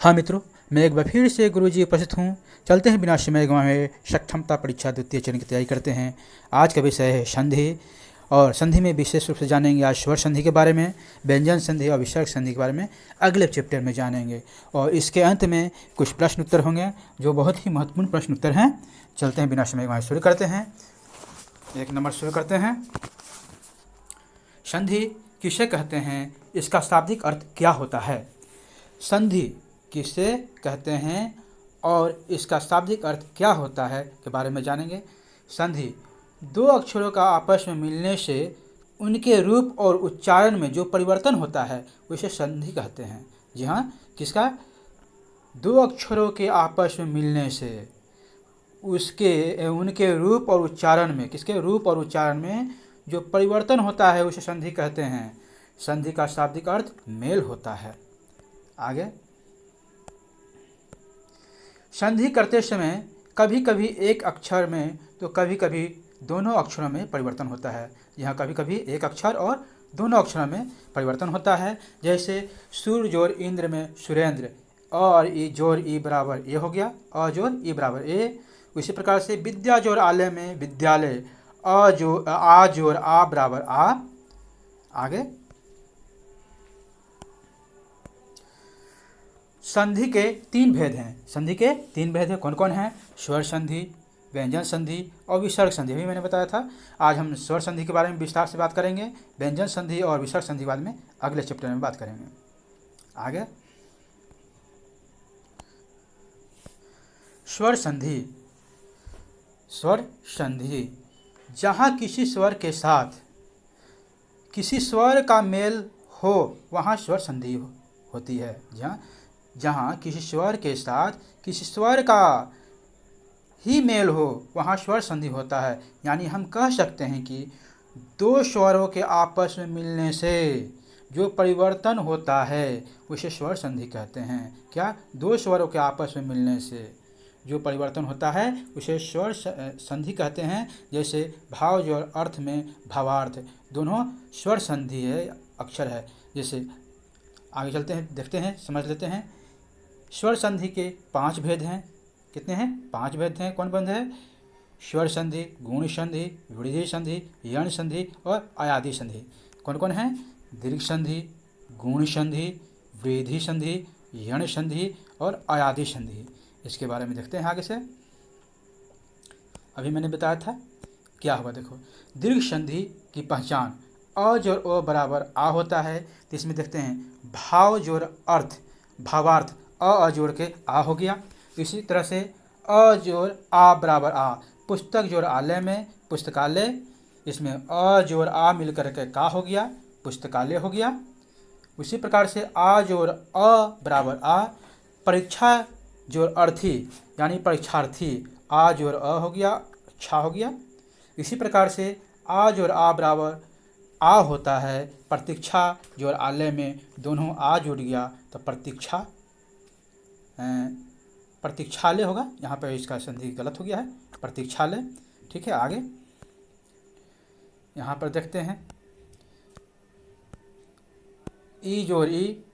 हाँ मित्रों, मैं एक बार फिर से गुरुजी उपस्थित हूँ। चलते हैं बिना समय गंवाए सक्षमता परीक्षा द्वितीय चरण की तैयारी करते हैं। आज का विषय है संधि, और संधि में विशेष रूप से जानेंगे आज स्वर संधि के बारे में, व्यंजन संधि और विसर्ग संधि के बारे में अगले चैप्टर में जानेंगे। और इसके अंत में कुछ प्रश्न उत्तर होंगे जो बहुत ही महत्वपूर्ण प्रश्न उत्तर हैं। चलते हैं बिना समय गंवाए शुरू करते हैं। 1 नंबर शुरू करते हैं। संधि किसे कहते हैं, इसका शाब्दिक अर्थ क्या होता है? संधि किसे कहते हैं और इसका शाब्दिक अर्थ क्या होता है के बारे में जानेंगे। संधि दो अक्षरों का आपस में मिलने से उनके रूप और उच्चारण में जो परिवर्तन होता है उसे संधि कहते हैं। जी हाँ, किसका? दो अक्षरों के आपस में मिलने से उनके रूप और उच्चारण में, किसके रूप और उच्चारण में जो परिवर्तन होता है उसे संधि कहते हैं। संधि का शाब्दिक अर्थ मेल होता है। आगे, संधि करते समय कभी कभी एक अक्षर में तो कभी कभी दोनों अक्षरों में परिवर्तन होता है। यहाँ कभी कभी एक अक्षर और दोनों अक्षरों में परिवर्तन होता है। जैसे सूर जोर इंद्र में सुरेंद्र, और ई जोर ई बराबर ए हो गया, अ जोर ई बराबर ए। उसी प्रकार से विद्या जोर आलय में विद्यालय, आ जोर आ बराबर आ। आगे, संधि के 3 भेद हैं। संधि के 3 भेद हैं। कौन कौन हैं? स्वर संधि, व्यंजन संधि और विसर्ग संधि। अभी मैंने बताया था। आज हम स्वर संधि के बारे में विस्तार से बात करेंगे। व्यंजन संधि और विसर्ग संधि बाद में अगले चैप्टर में बात करेंगे। आगे, स्वर संधि। स्वर संधि जहाँ किसी स्वर के साथ किसी स्वर का मेल हो वहाँ स्वर संधि होती है। जहाँ किसी स्वर के साथ किसी स्वर का ही मेल हो वहाँ स्वर संधि होता है। यानी हम कह सकते हैं कि दो स्वरों के आपस में मिलने से जो परिवर्तन होता है उसे स्वर संधि कहते हैं। क्या? दो स्वरों के आपस में मिलने से जो परिवर्तन होता है उसे स्वर संधि कहते हैं। जैसे भाव जो अर्थ में भावार्थ, दोनों स्वर संधि है, अक्षर है। जैसे आगे चलते हैं, देखते हैं, समझ लेते हैं। स्वर संधि के 5 भेद हैं। कितने हैं? 5 भेद हैं। कौन बंध है? स्वर संधि, गुण संधि, वृद्धि संधि, यण संधि और अयादि संधि। कौन कौन हैं? दीर्घ संधि, गुण संधि, वृद्धि संधि, यण संधि और अयादि संधि। इसके बारे में देखते हैं आगे से। अभी मैंने बताया था क्या होगा। देखो, दीर्घ संधि की पहचान अ जोर ओ बराबर आ होता है। तो इसमें देखते हैं भाव जोर अर्थ, भावार्थ अ जोड़ के आ हो गया। इसी तरह से अ जोर आ बराबर आ, पुस्तक जोर आलय में पुस्तकालय, इसमें अ जोर आ मिलकर के का हो गया, पुस्तकालय हो गया। उसी प्रकार से आ जोर अ बराबर आ, परीक्षा जोर अर्थी यानी परीक्षार्थी, आ जोर अ हो गया, अच्छा हो गया। इसी प्रकार से आ जोर आ बराबर आ होता है प्रतीक्षा जोर आलय में, दोनों आ जुड़ गया तो प्रतीक्षा, प्रतीक्षालय होगा। यहाँ पर इसका संधि गलत हो गया है, प्रतीक्षालय। ठीक है। आगे यहाँ पर देखते हैं ई जोर ई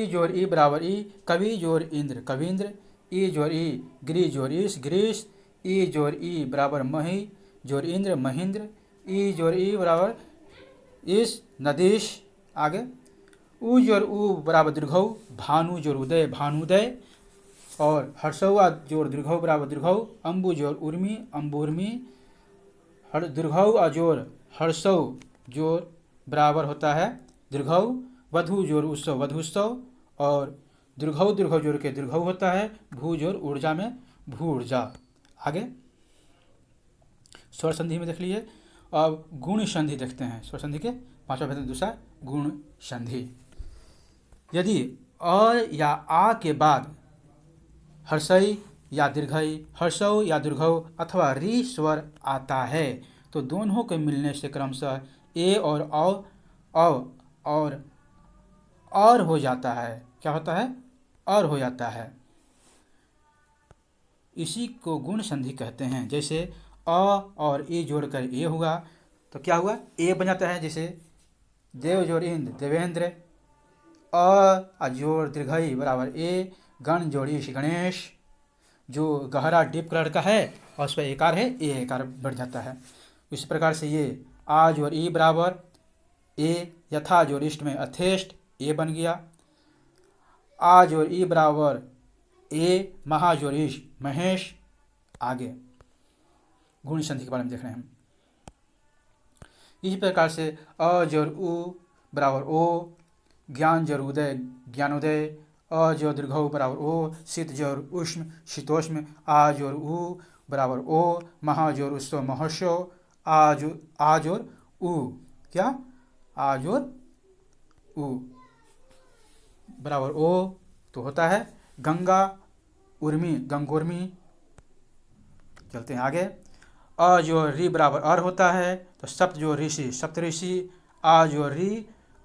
जोर ई बराबर ई, कवि जोर इंद्र कवींद्र, ई जोर ई गिरी जोर ईश ग्रीश, ई जोर ई बराबर मही जोर इंद्र महेंद्र, ई जोर ई बराबर ईश नदीश। आगे, उ जोर उ बराबर दीर्घऊ भानु जोर उदय भानुदय, और हर्षौआ जोर दीर्घऊ बराबर दीर्घऊ, अम्बु जोर उर्मी अम्बुर्मी, दीर्घऊ अजोर हर्षौ जोर बराबर होता है दीर्घऊ, वधु जोर उत्सव वधुत्सव, और दीर्घऊ दीर्घऊ जोर के दीर्घऊ होता है, भू जोर ऊर्जा में भू ऊर्जा। आगे स्वर संधि में देख लीजिए। अब गुण संधि देखते हैं। स्वर संधि के 5वां भेद दूसरा गुण संधि। यदि अ या आ के बाद हर्षई या दीर्घई, हर्षौ या दीर्घौ अथवा री स्वर आता है तो दोनों के मिलने से क्रमशः ए और और हो जाता है। क्या होता है? और हो जाता है। इसी को गुण संधि कहते हैं। जैसे अ और ए जोड़कर ए हुआ तो क्या हुआ? ए बन जाता है। जैसे देव जोड़ इंद्र देवेंद्र, अ जोड़ दीर्घई बराबर ए, गण जोड़ी गणेश, जो गहरा डीप कलर का है और उस पर एकार है, ए एकार बढ़ जाता है। इस प्रकार से ये आ जोड़ ई बराबर ए, यथा जोड़ इष्ट में अथेष्ट, ए बन गया। आ जोड़ ई बराबर ए, महा जोड़ ईश महेश। आगे गुण संधि के बारे में देख रहे हैं हम। इसी प्रकार से अ जोड़ उ बराबर ओ, ज्ञान जोड़ उदय ज्ञानोदय, अ जोड़ दीर्घऊ बराबर ओ, शीत जोड़ उष्ण शीतोष्ण, आ जोड़ उ बराबर ओ, महा जोड़ उत्सव महोत्सव, आ जोड़ उ क्या, आ जोड़ उ बराबर ओ तो होता है गंगा उर्मी गंगोर्मी। चलते हैं आगे। अ जो री बराबर अर होता है तो सप्त जो ऋषि सप्तऋषि, आ जो री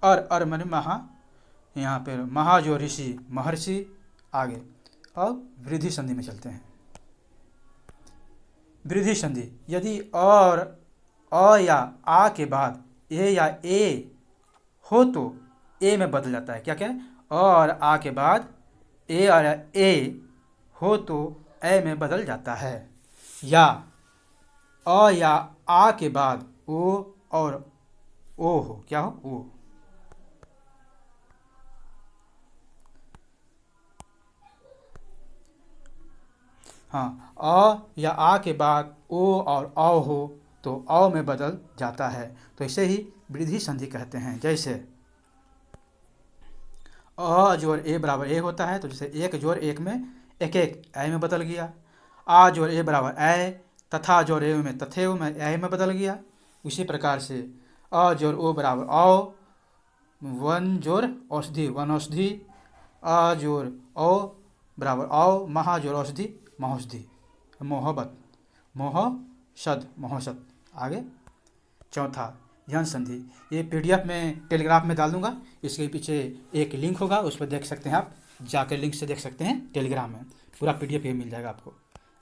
अर मन महा, यहाँ पर महा जो ऋषि महर्षि। आगे अब वृद्धि संधि में चलते हैं। वृद्धि संधि यदि और अ या आ के बाद ए या ए हो तो ए में बदल जाता है। क्या क्या, और आ के बाद ए और ए हो तो ए में बदल जाता है। या अ या आ के बाद ओ और ओ हो, क्या हो, ओ। हाँ, अ या आ के बाद ओ और औ हो तो औ में बदल जाता है। तो इसे ही वृद्धि संधि कहते हैं। जैसे अ जोड़ ए बराबर ए होता है तो जैसे एक जोड़ एक में एक एक ए में बदल गया। आ जोड़ ए बराबर ए, तथा जोड़ ए में तथेव में ए में बदल गया। उसी प्रकार से अ जोड़ ओ बराबर औ, वन जोड़ औषधि वन औषधि, अ जोड़ औ बराबर औ, महा जोड़ औषधि महौषधि, मोहब्बत मोहशद महोषद। आगे चौथा यन संधि, ये पीडीएफ में टेलीग्राफ में डाल दूंगा। इसके पीछे एक लिंक होगा, उस पर देख सकते हैं आप, जाकर लिंक से देख सकते हैं टेलीग्राम में, पूरा पीडीएफ ये मिल जाएगा आपको।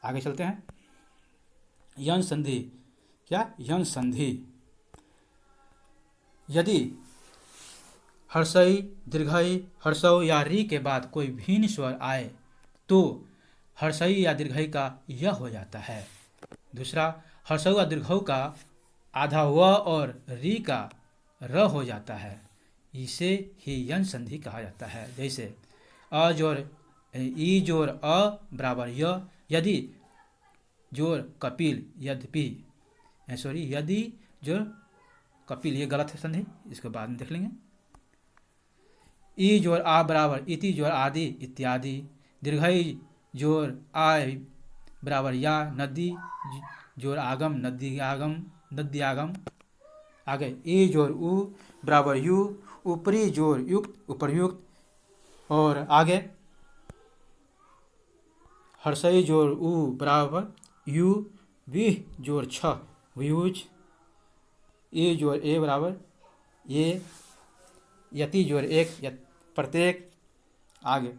आगे चलते हैं। यन संधि क्या, यन संधि यदि हर्षई दीर्घई हर्षौ या री के बाद कोई भिन्न स्वर आए तो हर्षई या दीर्घई का य हो जाता है। दूसरा, हर्षौ या दीर्घऊ का आधा व और री का र हो जाता है। इसे ही यन संधि कहा जाता है। जैसे अ जोड़ ई जोड़ अ बराबर य, यदि जोड़ कपिल यद्यपि, सॉरी यदि जोड़ कपिल, ये गलत है संधि, इसको बाद में देख लेंगे। ई जोड़ आ बराबर इति जोड़ आदि इत्यादि, दीर्घई जोड़ आय बराबर या, नदी जोड़ आगम नदी आगम नदी आगम। आगे ई जोड़ उ बराबर यू, ऊपरी जोड़ युक्त उपर्युक्त। और आगे हर्षई जोड़ उ बराबर यू, विह जोड़ छ व्यूज, ए जोड़ ए बराबर ये, यति जोड़ एक प्रत्येक। आगे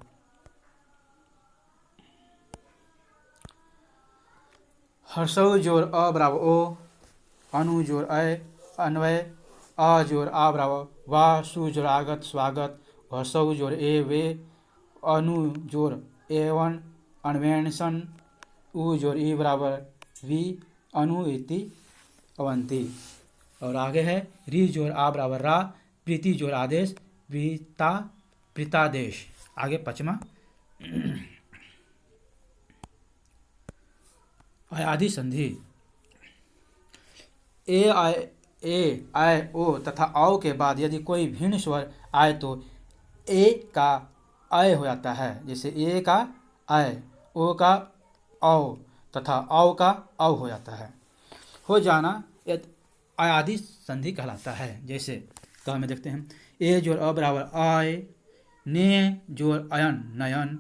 हर्षौ जोड़ अ बराबर ओ, अनु जोड़ अय अन्वय, अ जोड़ आ बराबर वाह, सु जोड़ आगत स्वागत, हर्षौ जोड़ ए वे, अनु जोड़ एवन अन्वेषण, उ जोड़ ई बराबर वी, अनु इति अवंती। और आगे है री जोड़ आ बराबर रा, प्रीति जोड़ आदेश प्रीता प्रीतादेश। आगे पचमा आदि संधि, ए आय ओ तथा औ के बाद यदि कोई भिन्न स्वर आए तो ए का अय हो जाता है। जैसे ए का अय, ओ का औ तथा औ का औ हो जाता है। हो जाना आदि संधि कहलाता है। जैसे तो हमें देखते हैं, ए जोड़ अ बराबर आय, ने जोड़ अयन नयन,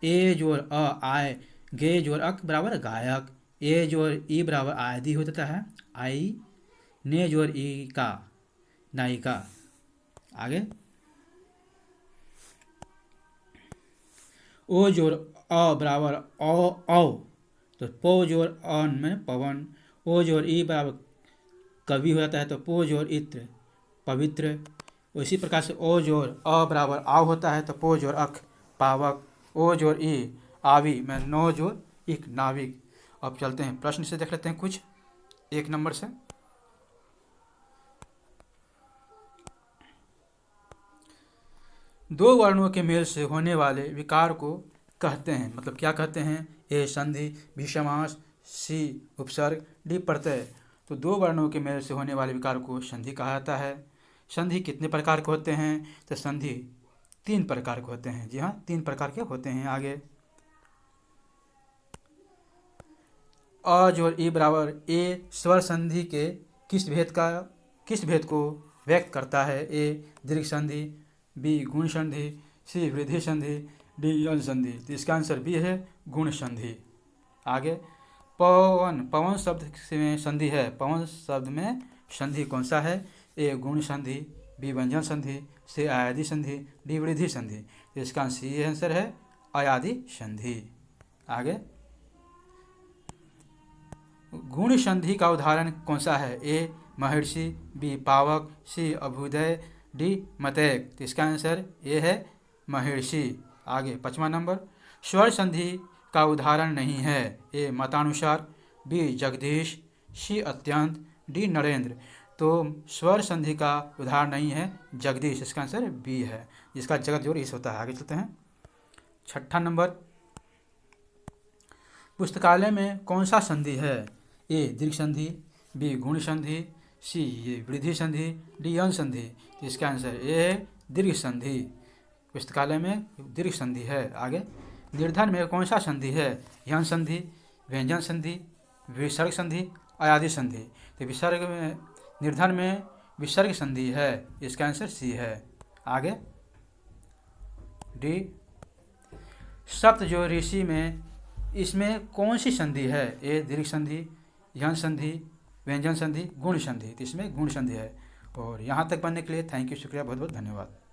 ए जोड़ अ आय, गे जोड़ अक बराबर गायक, ए जोड़ ई बराबर आदि हो जाता है आई, ने जोड़ ई का नायिका। आगे ओ जोड़ अ बराबर औ तो पो जोड़ अन में पवन, ओ जोड़ ई बराबर कवि हो जाता है तो पो जोड़ इत्र पवित्र, उसी प्रकार से ओ जोर अ बराबर आव होता है तो पो जोर अख पावक, ओ जोर ई आवी में नो जोर इक नाविक। अब चलते हैं प्रश्न से देख लेते हैं कुछ 1 नंबर से। दो वर्णों के मेल से होने वाले विकार को कहते हैं, मतलब क्या कहते हैं? ए संधि, बी समास, सी उपसर्ग, डी प्रत्यय। तो दो वर्णों के मेल से होने वाले विकार को संधि कहा जाता है। संधि कितने प्रकार के होते हैं? तो संधि 3 प्रकार के होते हैं। जी हाँ, 3 प्रकार के होते हैं। आगे अ जोड़ ई बराबर ए स्वर संधि के किस भेद को व्यक्त करता है? ए दीर्घ संधि, बी गुण संधि, सी वृद्धि संधि, डी यौन संधि। तो इसका आंसर बी है गुण संधि। आगे पवन शब्द में संधि है। पवन शब्द में संधि कौन सा है? ए गुण संधि, बी व्यंजन संधि, सी आयादी संधि, डी वृद्धि संधि। तो इसका सी आंसर है आयादी संधि। आगे गुण संधि का उदाहरण कौन सा है? ए महर्षि, बी पावक, सी अभ्युदय, डी मतैक। तो इसका आंसर ए है महर्षि। आगे 5वां नंबर स्वर संधि का उदाहरण नहीं है। ए मतानुसार, बी जगदीश, सी अत्यंत, डी नरेंद्र। तो स्वर संधि का उदाहरण नहीं है जगदीश। इसका आंसर बी है, जिसका जगत जोड़ इस होता है। आगे चलते हैं 6ठा नंबर पुस्तकालय में कौन सा संधि है? ए दीर्घ संधि, बी गुण संधि, सी वृद्धि संधि, डी यौन संधि। तो इसका आंसर ए है दीर्घ संधि। पुस्तकालय में दीर्घ संधि है। आगे निर्धन में कौन सा संधि है? यौन संधि, व्यंजन संधि, विसर्ग संधि, आयादी संधि। तो निर्धन में विसर्ग संधि है। इसका आंसर सी है। आगे डी सप्त जो ऋषि में इसमें कौन सी संधि है? ए दीर्घ संधि, यौन संधि, व्यंजन संधि, गुण संधि। तो इसमें गुण संधि है। और यहाँ तक पढ़ने के लिए थैंक यू, शुक्रिया, बहुत बहुत धन्यवाद।